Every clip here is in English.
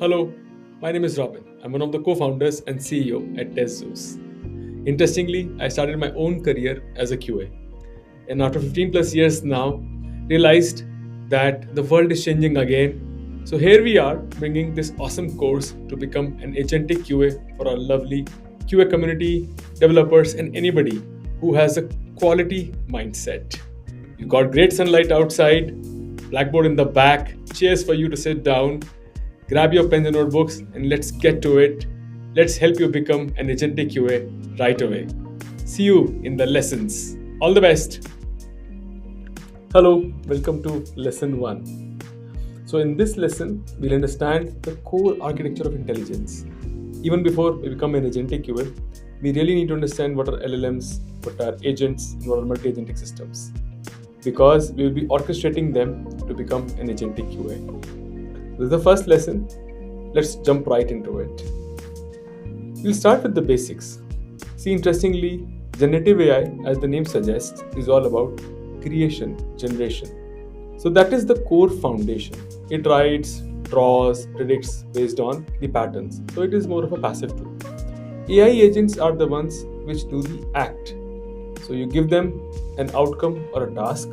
Hello, my name is Robin. I'm one of the co-founders and CEO at TZU. Interestingly, I started my own career as a QA, and after 15 plus years now, realized that the world is changing again. So here we are bringing this awesome course to become an agentic QA for our lovely QA community, developers, and anybody who has a quality mindset. You got great sunlight outside, blackboard in the back, chairs for you to sit down. Grab your pens and notebooks and let's get to it. Let's help you become an agentic QA right away. See you in the lessons. All the best. Hello, welcome to lesson 1. So in this lesson, we'll understand the core architecture of intelligence. Even before we become an agentic QA, we really need to understand what are LLMs, what are agents, and what are multi-agentic systems. Because we will be orchestrating them to become an agentic QA. This is the first lesson. Let's jump right into it. We'll start with the basics. See, interestingly, generative AI, as the name suggests, is all about generation. So that is the core foundation. It writes, draws, predicts based on the patterns. So it is more of a passive tool. AI agents are the ones which do the act. So you give them an outcome or a task.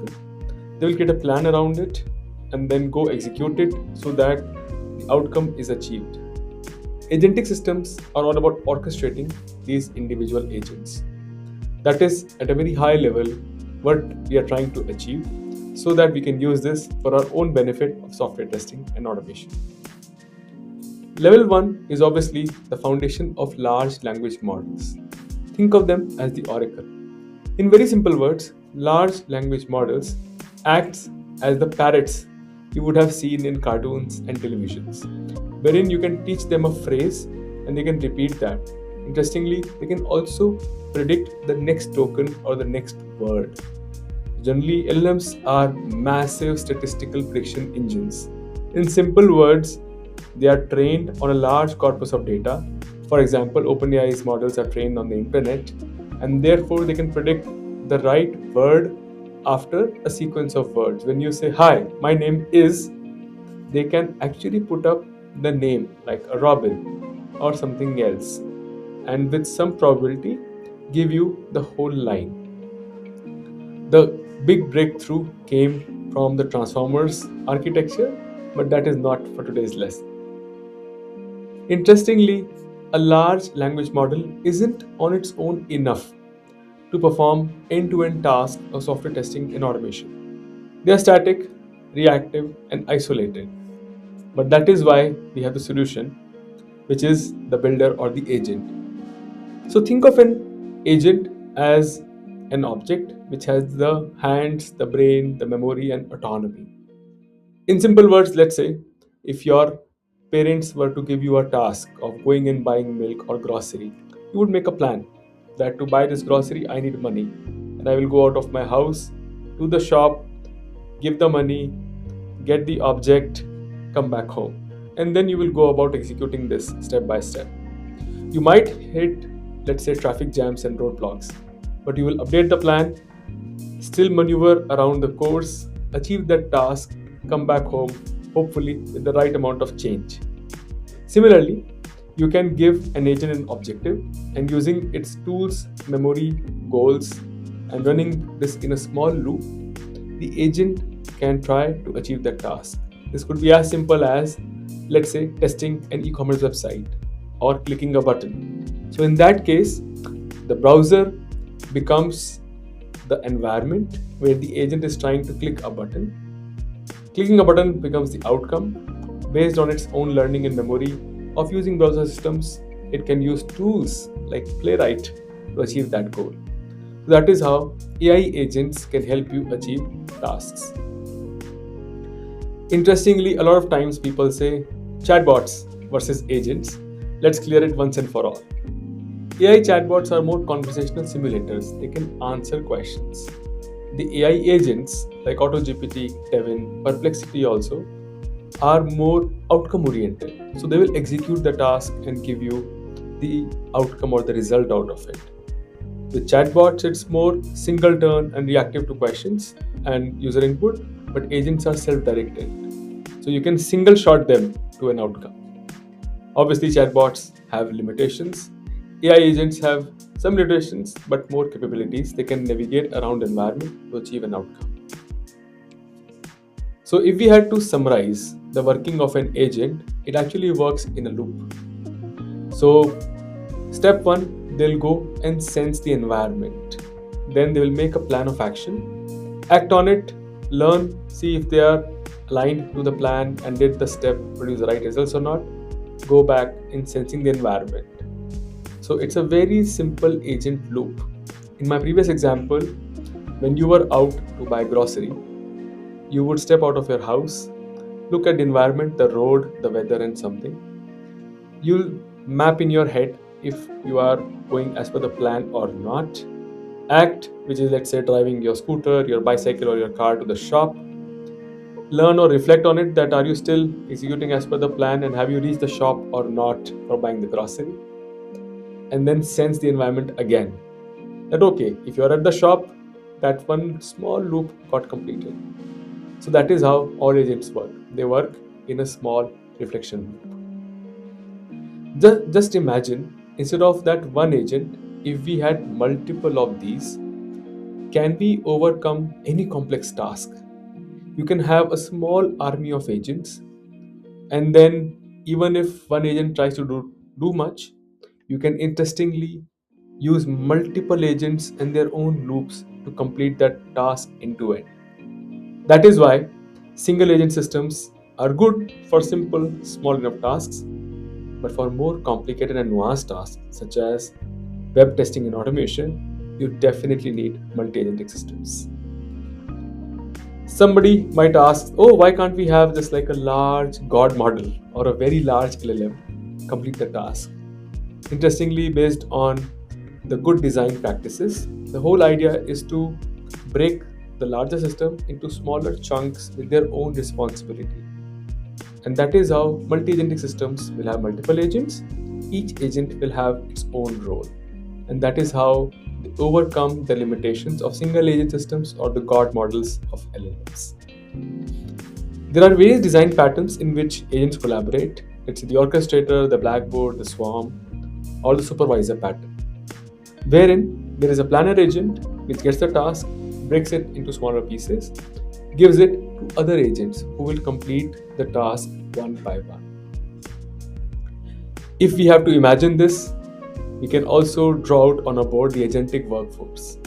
They will get a plan around it and then go execute it so that the outcome is achieved. Agentic systems are all about orchestrating these individual agents. That is, at a very high level, what we are trying to achieve so that we can use this for our own benefit of software testing and automation. Level 1 is obviously the foundation of large language models. Think of them as the oracle. In very simple words, large language models acts as the parrots you would have seen in cartoons and televisions, wherein you can teach them a phrase and they can repeat that. Interestingly, they can also predict the next token or the next word. Generally, LLMs are massive statistical prediction engines. In simple words, they are trained on a large corpus of data. For example, OpenAI's models are trained on the internet, and therefore they can predict the right word after a sequence of words. When you say, "Hi, my name is," they can actually put up the name like a Robin or something else, and with some probability give you the whole line. The big breakthrough came from the transformers architecture, but that is not for today's lesson. Interestingly, a large language model isn't on its own enough to perform end-to-end tasks of software testing and automation. They are static, reactive, and isolated. But that is why we have the solution, which is the builder or the agent. So think of an agent as an object which has the hands, the brain, the memory, and autonomy. In simple words, let's say if your parents were to give you a task of going and buying milk or grocery, you would make a plan that to buy this grocery I need money, and I will go out of my house to the shop, give the money, get the object, come back home, and then you will go about executing this step by step. You might hit, let's say, traffic jams and roadblocks, but you will update the plan, still maneuver around the course, achieve that task, come back home, hopefully with the right amount of change. Similarly, you can give an agent an objective, and using its tools, memory, goals, and running this in a small loop, the agent can try to achieve that task. This could be as simple as, let's say, testing an e-commerce website or clicking a button. So in that case, the browser becomes the environment where the agent is trying to click a button. Clicking a button becomes the outcome. Based on its own learning and memory of using browser systems, it can use tools like Playwright to achieve that goal. So that is how AI agents can help you achieve tasks. Interestingly, a lot of times people say chatbots versus agents. Let's clear it once and for all. AI chatbots are more conversational simulators. They can answer questions. The AI agents like AutoGPT, Devin, Perplexity also are more outcome oriented. So they will execute the task and give you the outcome or the result out of it. With chatbots, it's more single turn and reactive to questions and user input, but agents are self-directed. So you can single shot them to an outcome. Obviously, chatbots have limitations. AI agents have some limitations but more capabilities. They can navigate around environment to achieve an outcome. So, if we had to summarize the working of an agent, it actually works in a loop. So, step one, they'll go and sense the environment. Then they will make a plan of action, act on it, learn, see if they are aligned to the plan and did the step produce the right results or not, go back in sensing the environment. So it's a very simple agent loop. In my previous example, when you were out to buy grocery, you would step out of your house, look at the environment, the road, the weather, and something. You'll map in your head if you are going as per the plan or not. Act, which is, let's say, driving your scooter, your bicycle, or your car to the shop. Learn or reflect on it, that are you still executing as per the plan and have you reached the shop or not for buying the grocery. And then sense the environment again. That okay, if you're at the shop, that one small loop got completed. So that is how all agents work. They work in a small reflection loop. Just imagine, instead of that one agent, if we had multiple of these, can we overcome any complex task? You can have a small army of agents, and then even if one agent tries to do much, you can interestingly use multiple agents and their own loops to complete that task end to end. That is why single agent systems are good for simple, small enough tasks, but for more complicated and nuanced tasks such as web testing and automation, you definitely need multi agentic systems. Somebody might ask, oh, why can't we have just like a large God model or a very large LLM complete the task? Interestingly, based on the good design practices, the whole idea is to break the larger system into smaller chunks with their own responsibility. And that is how multi agentic systems will have multiple agents. Each agent will have its own role. And that is how they overcome the limitations of single agent systems or the God models of LLMs. There are various design patterns in which agents collaborate. Let's say the orchestrator, the blackboard, the swarm, or the supervisor pattern, wherein there is a planner agent which gets the task, breaks it into smaller pieces, gives it to other agents who will complete the task one by one. If we have to imagine this, we can also draw out on a board the agentic workforce,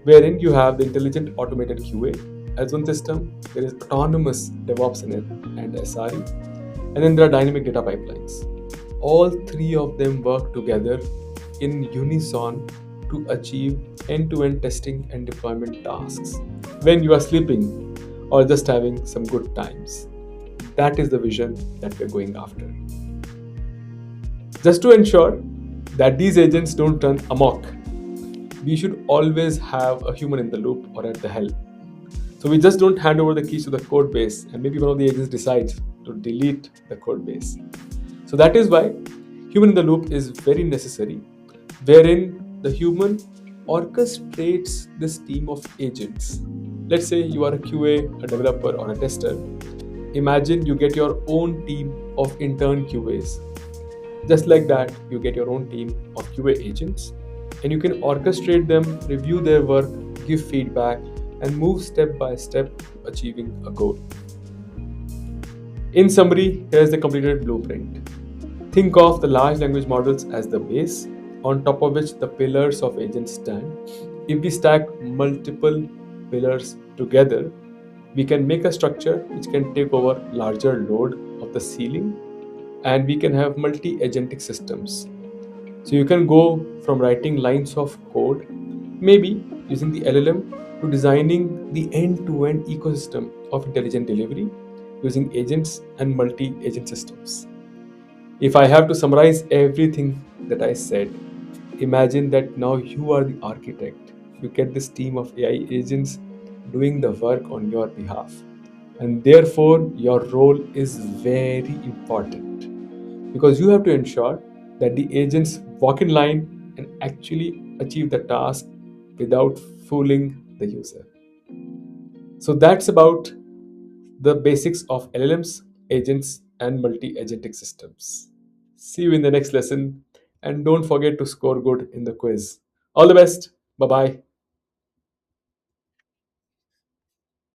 wherein you have the intelligent automated QA as one system, there is autonomous DevOps and SRE, and then there are dynamic data pipelines. All three of them work together in unison to achieve end-to-end testing and deployment tasks when you are sleeping or just having some good times. That is the vision that we're going after. Just to ensure that these agents don't run amok, we should always have a human in the loop or at the helm. So we just don't hand over the keys to the code base and maybe one of the agents decides to delete the code base. So that is why human in the loop is very necessary, wherein the human orchestrates this team of agents. Let's say you are a QA, a developer, or a tester. Imagine you get your own team of intern QAs. Just like that, you get your own team of QA agents, and you can orchestrate them, review their work, give feedback, and move step by step to achieving a goal. In summary, here's the completed blueprint. Think of the large language models as the base on top of which the pillars of agents stand. If we stack multiple pillars together, we can make a structure which can take over larger load of the ceiling, and we can have multi-agentic systems. So you can go from writing lines of code, maybe using the LLM, to designing the end-to-end ecosystem of intelligent delivery using agents and multi-agent systems. If I have to summarize everything that I said, imagine that now you are the architect. You get this team of AI agents doing the work on your behalf. And therefore, your role is very important because you have to ensure that the agents walk in line and actually achieve the task without fooling the user. So that's about the basics of LLMs, agents, and multi agentic systems. See you in the next lesson. And don't forget to score good in the quiz. All the best. Bye bye.